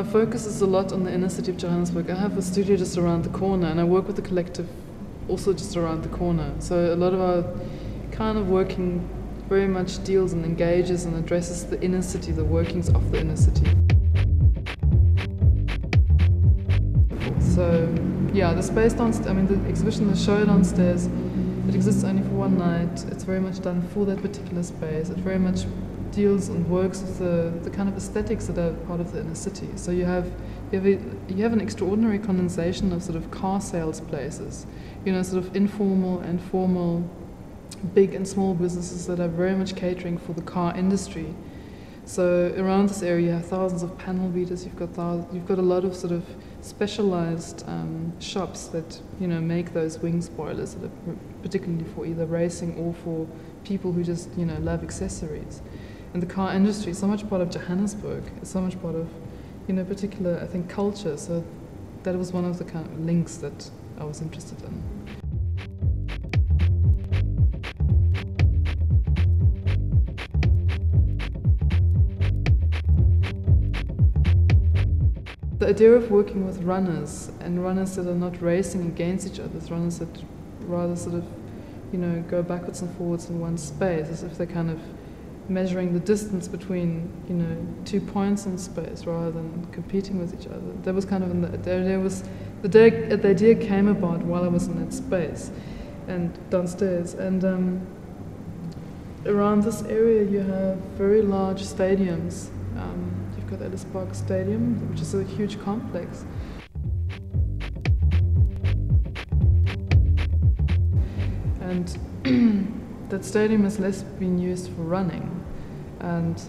focus is a lot on the inner city of Johannesburg. I have a studio just around the corner, and I work with a collective also just around the corner. So a lot of our kind of working very much deals and engages and addresses the inner city, the workings of the inner city. So yeah, the space downstairs, I mean the exhibition, the show downstairs, it exists only for one night. It's very much done for that particular space. It very much deals and works with the kind of aesthetics that are part of the inner city. So you have an extraordinary condensation of sort of car sales places, you know, sort of informal and formal, big and small businesses that are very much catering for the car industry. So around this area you have thousands of panel beaters, you've got a lot of sort of specialized shops that, you know, make those wing spoilers that are particularly for either racing or for people who just, you know, love accessories. And the car industry is so much part of Johannesburg, it's so much part of, you know, particular, I think, culture. So that was one of the kind of links that I was interested in. The idea of working with runners, and runners that are not racing against each other, runners that rather sort of, you know, go backwards and forwards in one space, as if they're kind of measuring the distance between, you know, 2 points in space rather than competing with each other. That was kind of the idea came about while I was in that space and downstairs. And around this area you have very large stadiums. You've got Ellis Park Stadium, which is a huge complex. And that stadium has less been used for running. And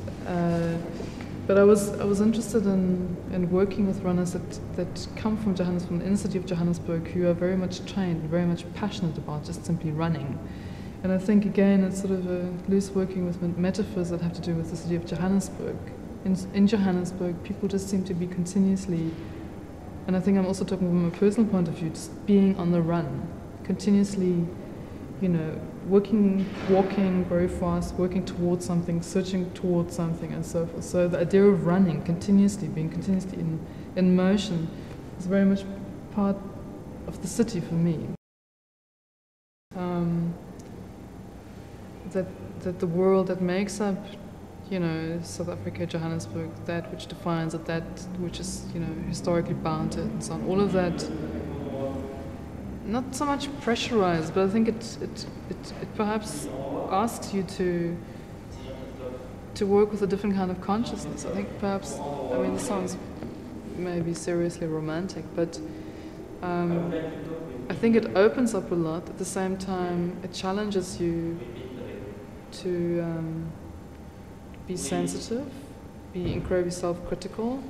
but I was interested in working with runners that come from Johannesburg, from the inner city of Johannesburg, who are very much trained, very much passionate about just simply running. And I think again it's sort of a loose working with metaphors that have to do with the city of Johannesburg. In Johannesburg, people just seem to be continuously, and I think I'm also talking from a personal point of view, just being on the run, continuously, you know, walking very fast, working towards something, searching towards something, and so forth. So the idea of running continuously, being continuously in motion, is very much part of the city for me. That the world that makes up, you know, South Africa, Johannesburg, that which defines it, that which is, you know, historically bounded and so on, all of that, not so much pressurized, but I think it perhaps asks you to work with a different kind of consciousness. I think perhaps, I mean, this sounds maybe seriously romantic, but I think it opens up a lot. At the same time, it challenges you to be sensitive, be incredibly self-critical,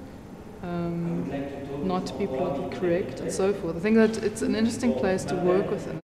not to be politically correct, and so forth. I think that it's an interesting place to work with.